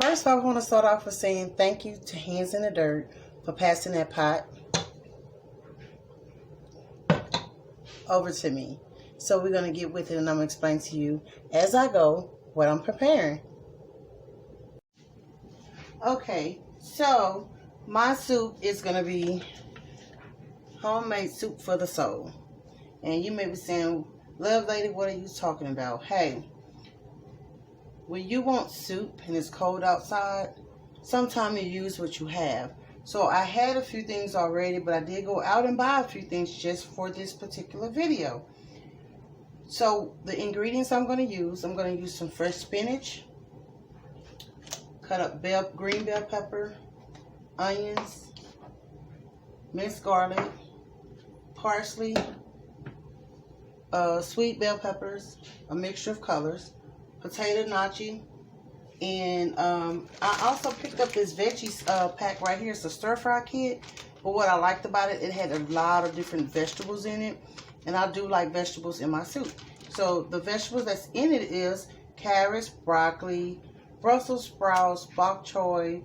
First, I want to start off with saying thank you to Hands in the Dirt for passing that pot over to me. So we're going to get with it, and I'm going to explain to you as I go what I'm preparing. Okay, so my soup is going to be homemade soup for the soul. And you may be saying, Love Lady, what are you talking about? Hey, when you want soup and it's cold outside, sometimes you use what you have. So I had a few things already, but I did go out and buy a few things just for this particular video. So the ingredients I'm going to use some fresh spinach, cut up green bell pepper, onions, minced garlic, parsley, sweet bell peppers, a mixture of colors, potato nachi, and I also picked up this veggies pack right here. It's a stir fry kit, but what I liked about it, it had a lot of different vegetables in it, and I do like vegetables in my soup. So the vegetables that's in it is carrots, broccoli, Brussels sprouts, bok choy,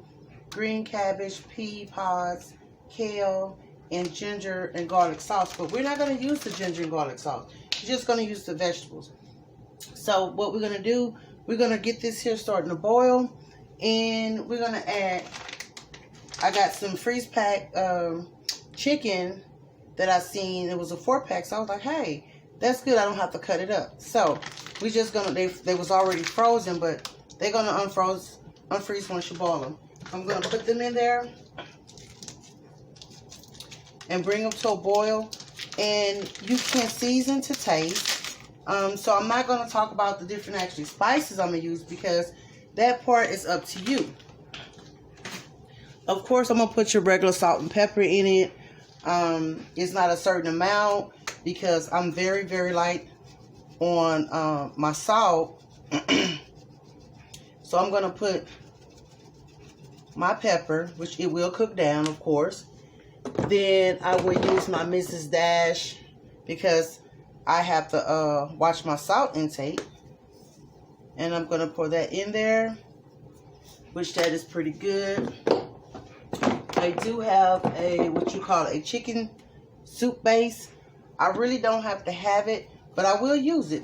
green cabbage, pea pods, kale, and ginger and garlic sauce. But we're not going to use the ginger and garlic sauce. We're just going to use the vegetables. So what we're going to do, we're going to get this here starting to boil, and we're going to add, I got some freeze pack chicken that I seen. It was a 4-pack, so I was like, hey, that's good. I don't have to cut it up. So we just going to, they was already frozen, but they're going to unfreeze once you boil them. I'm going to put them in there and bring them to a boil, and you can season to taste. So I'm not going to talk about the different actually spices I'm going to use, because that part is up to you. Of course, I'm going to put your regular salt and pepper in it. It's not a certain amount, because I'm very, very light on my salt. So I'm going to put my pepper, which it will cook down, of course. Then I will use my Mrs. Dash, because I have to watch my salt intake. And I'm going to pour that in there, which that is pretty good. I do have a, what you call a chicken soup base. I really don't have to have it, but I will use it,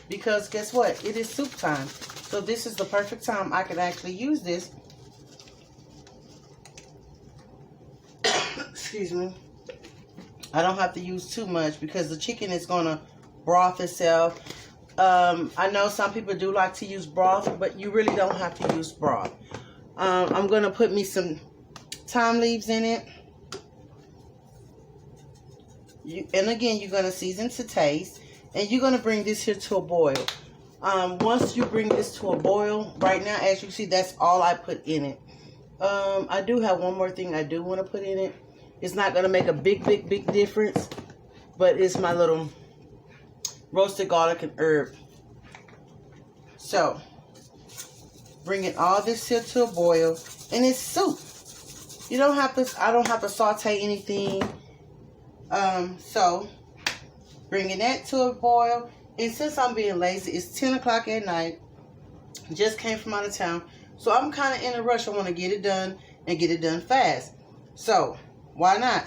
because guess what? It is soup time. So this is the perfect time I can actually use this. Excuse me. I don't have to use too much, because the chicken is going to broth itself. I know some people do like to use broth, but you really don't have to use broth. I'm going to put me some thyme leaves in it. And again, you're going to season to taste. And you're going to bring this here to a boil. Once you bring this to a boil, right now, as you see, that's all I put in it. I do have one more thing I do want to put in it. It's not going to make a big difference, but it's my little roasted garlic and herb. So, bringing all this here to a boil, and it's soup. You don't have to, I don't have to saute anything. So, bringing that to a boil, and since I'm being lazy, it's 10 o'clock at night. Just came from out of town, so I'm kind of in a rush. I want to get it done and get it done fast. So, why not?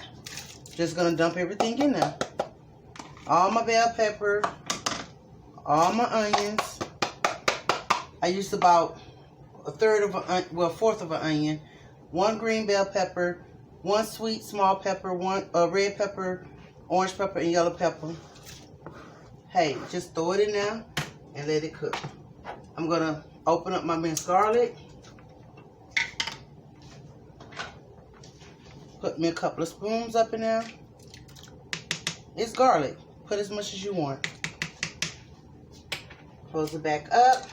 Just gonna dump everything in there. All my bell pepper, all my onions. I used about a fourth of an onion, 1 green bell pepper, 1 sweet small pepper, 1 red pepper, orange pepper, and yellow pepper. Hey, just throw it in there and let it cook. I'm gonna open up my minced garlic. Put me a couple of spoons up in there. It's garlic. Put as much as you want. Close it back up.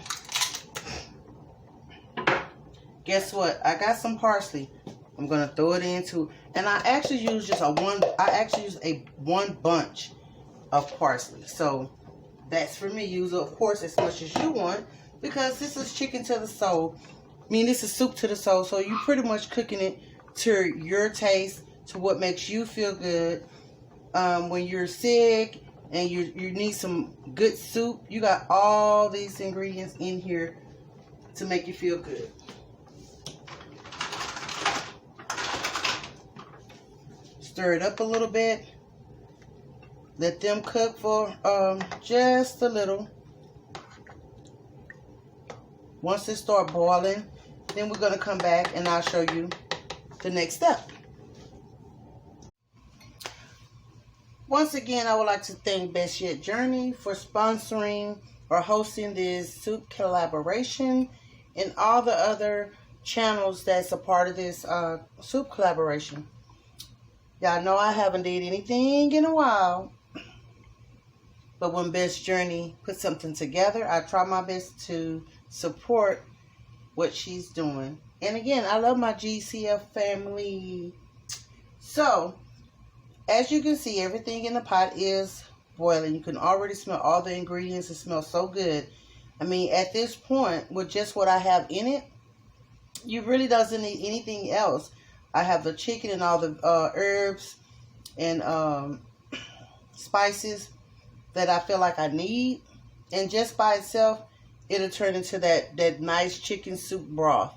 Guess what? I got some parsley. I'm gonna throw it into, and I actually use just one bunch of parsley. So that's for me. Use, of course, as much as you want, because this is chicken to the soul. I mean, this is soup to the soul. So you pretty much cooking it to your taste, to what makes you feel good. When you're sick and you need some good soup, you got all these ingredients in here to make you feel good. stir it up a little bit. Let them cook for just a little. Once they start boiling, then we're going to come back and I'll show you the next step. Once again, I would like to thank Best Yet Journey for sponsoring or hosting this soup collaboration and all the other channels that's a part of this soup collaboration. Y'all know I haven't did anything in a while, but when Best Journey puts something together, I try my best to support what she's doing. And again, I love my GCF family. So, as you can see, everything in the pot is boiling. You can already smell all the ingredients. It smells so good. I mean, at this point, with just what I have in it, you really doesn't need anything else. I have the chicken and all the herbs and spices that I feel like I need. And just by itself, it'll turn into that nice chicken soup broth.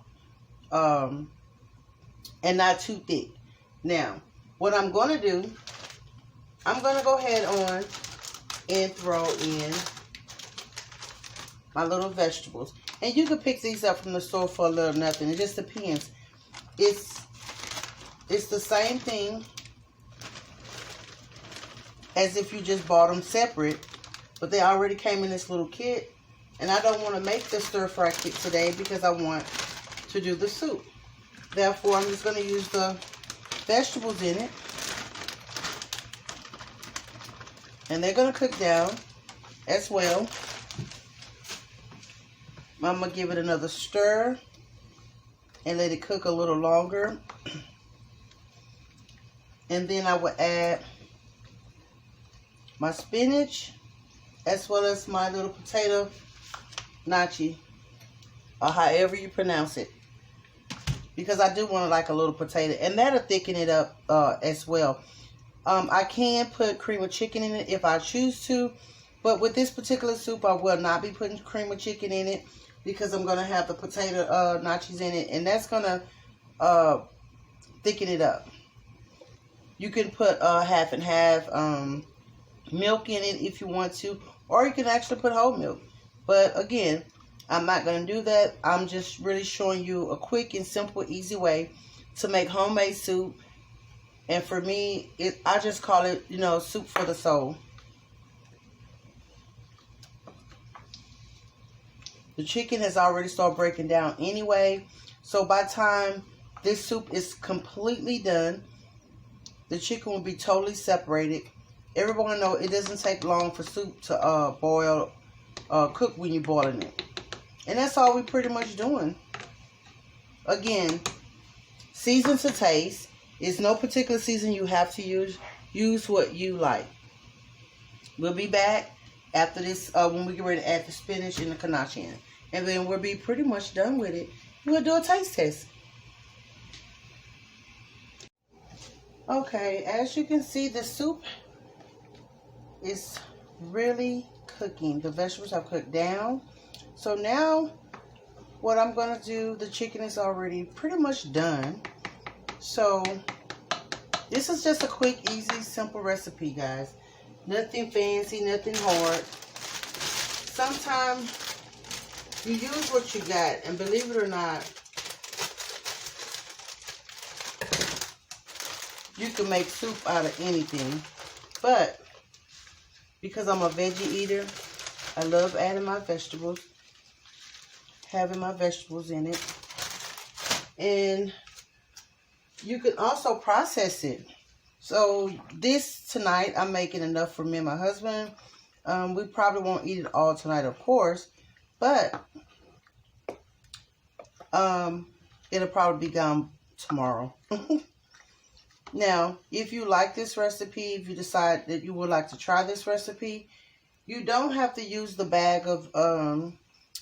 And not too thick. Now, what I'm going to do, I'm going to go ahead on and throw in my little vegetables. And you can pick these up from the store for a little nothing. It just depends. It's the same thing as if you just bought them separate. But they already came in this little kit. And I don't want to make the stir-fry kit today because I want to do the soup. Therefore, I'm just going to use the vegetables in it. And they're going to cook down as well. I'm going to give it another stir and let it cook a little longer. And then I will add my spinach as well as my little potato gnocchi, or however you pronounce it. Because I do want to like a little potato. And that'll thicken it up as well. I can put cream of chicken in it if I choose to. But with this particular soup, I will not be putting cream of chicken in it. Because I'm going to have the potato gnocchis in it. And that's going to thicken it up. You can put half and half milk in it if you want to. Or you can actually put whole milk. But again, I'm not going to do that. I'm just really showing you a quick and simple, easy way to make homemade soup. And for me, I just call it, you know, soup for the soul. The chicken has already started breaking down anyway. So by the time this soup is completely done, the chicken will be totally separated. Everyone knows it doesn't take long for soup to boil, cook when you're boiling it. And that's all we're pretty much doing. Again, season to taste. It's no particular season you have to use. Use what you like. We'll be back after this when we get ready to add the spinach and the gnocchi in. And then we'll be pretty much done with it. We'll do a taste test. Okay, as you can see, the soup is really cooking. The vegetables have cooked down. So now, what I'm going to do, the chicken is already pretty much done. So, this is just a quick, easy, simple recipe, guys. Nothing fancy, nothing hard. Sometimes you use what you got, and believe it or not, you can make soup out of anything. But because I'm a veggie eater, I love adding my vegetables, having my vegetables in it. And you can also process it. So this tonight, I'm making enough for me and my husband. We probably won't eat it all tonight, of course. But it'll probably be gone tomorrow. Now, if you like this recipe, if you decide that you would like to try this recipe, you don't have to use the bag of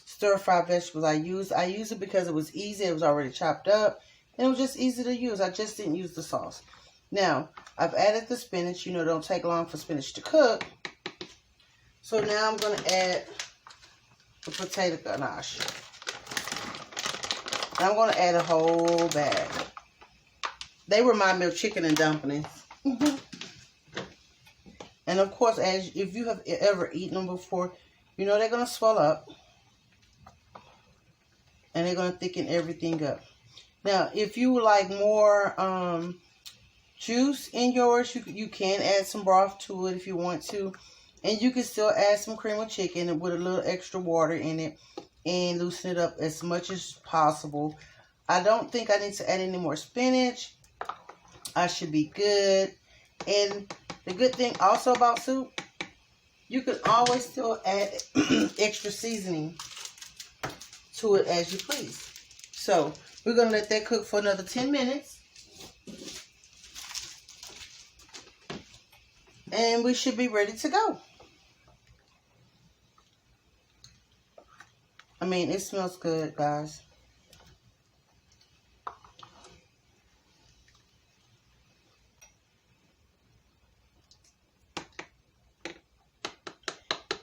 stir-fry vegetables I use it because it was easy. It was already chopped up. And it was just easy to use. I just didn't use the sauce. Now, I've added the spinach. You know, it don't take long for spinach to cook. So now I'm going to add the potato ganache. And I'm going to add a whole bag. They remind me of chicken and dumplings. And of course, if you have ever eaten them before, you know they're going to swell up. And they're going to thicken everything up. Now, if you like more juice in yours, you can add some broth to it if you want to. And you can still add some cream of chicken with a little extra water in it and loosen it up as much as possible. I don't think I need to add any more spinach. I should be good. And the good thing also about soup, you can always still add extra seasoning to it as you please. So we're going to let that cook for another 10 minutes. And we should be ready to go. I mean, it smells good, guys.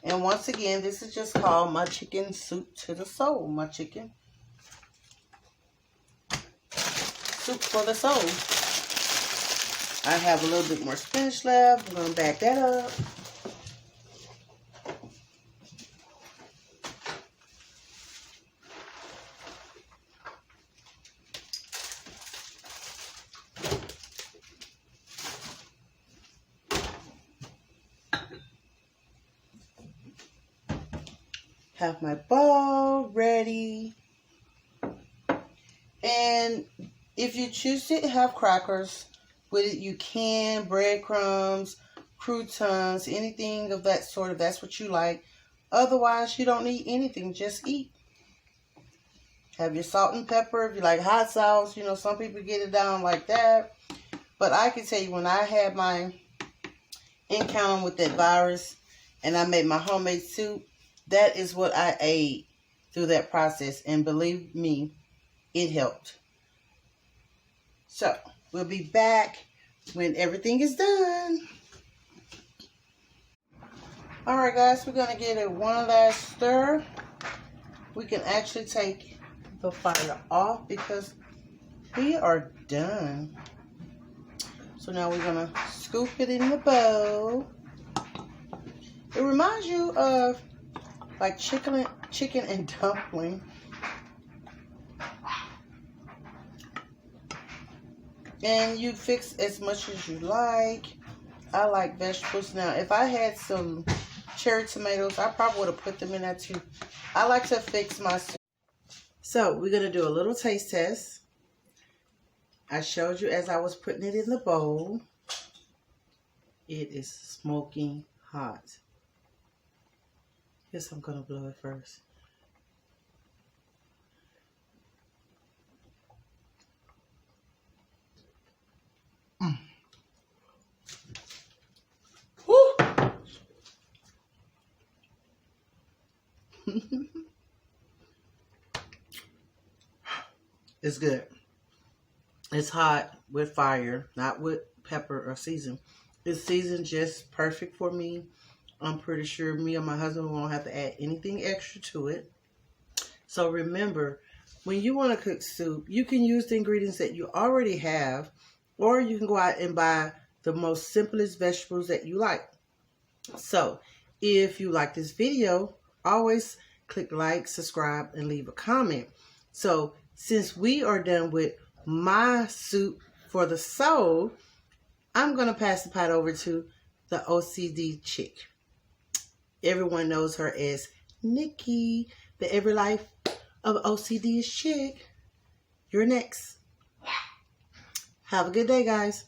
And once again, this is just called my chicken soup to the soul. My chicken soup for the soul. I have a little bit more spinach left. I'm going to back that up. Have my bowl ready. And if you choose to have crackers with it, you can. Breadcrumbs, croutons, anything of that sort, if that's what you like. Otherwise, you don't need anything. Just eat. Have your salt and pepper. If you like hot sauce, you know, some people get it down like that. But I can tell you, when I had my encounter with that virus and I made my homemade soup, that is what I ate through that process. And believe me, it helped. So, we'll be back when everything is done. Alright guys, we're going to give it one last stir. We can actually take the fire off because we are done. So now we're going to scoop it in the bowl. It reminds you of like chicken and dumpling. And you fix as much as you like. I like vegetables. Now, if I had some cherry tomatoes, I probably would have put them in there too. I like to fix my soup. So, we're going to do a little taste test. I showed you as I was putting it in the bowl. It is smoking hot. Guess I'm going to blow it first. It's good. It's hot with fire, not with pepper or season. It's seasoned just perfect for me. I'm pretty sure me and my husband won't have to add anything extra to it. So remember, when you want to cook soup, you can use the ingredients that you already have, or you can go out and buy the most simplest vegetables that you like. So if you like this video, always click like, subscribe, and leave a comment. So since we are done with my soup for the soul, I'm going to pass the pot over to the OCDish Ckick. Everyone knows her as Nikki, the every life of OCDish Ckick. You're next. Have a good day, guys.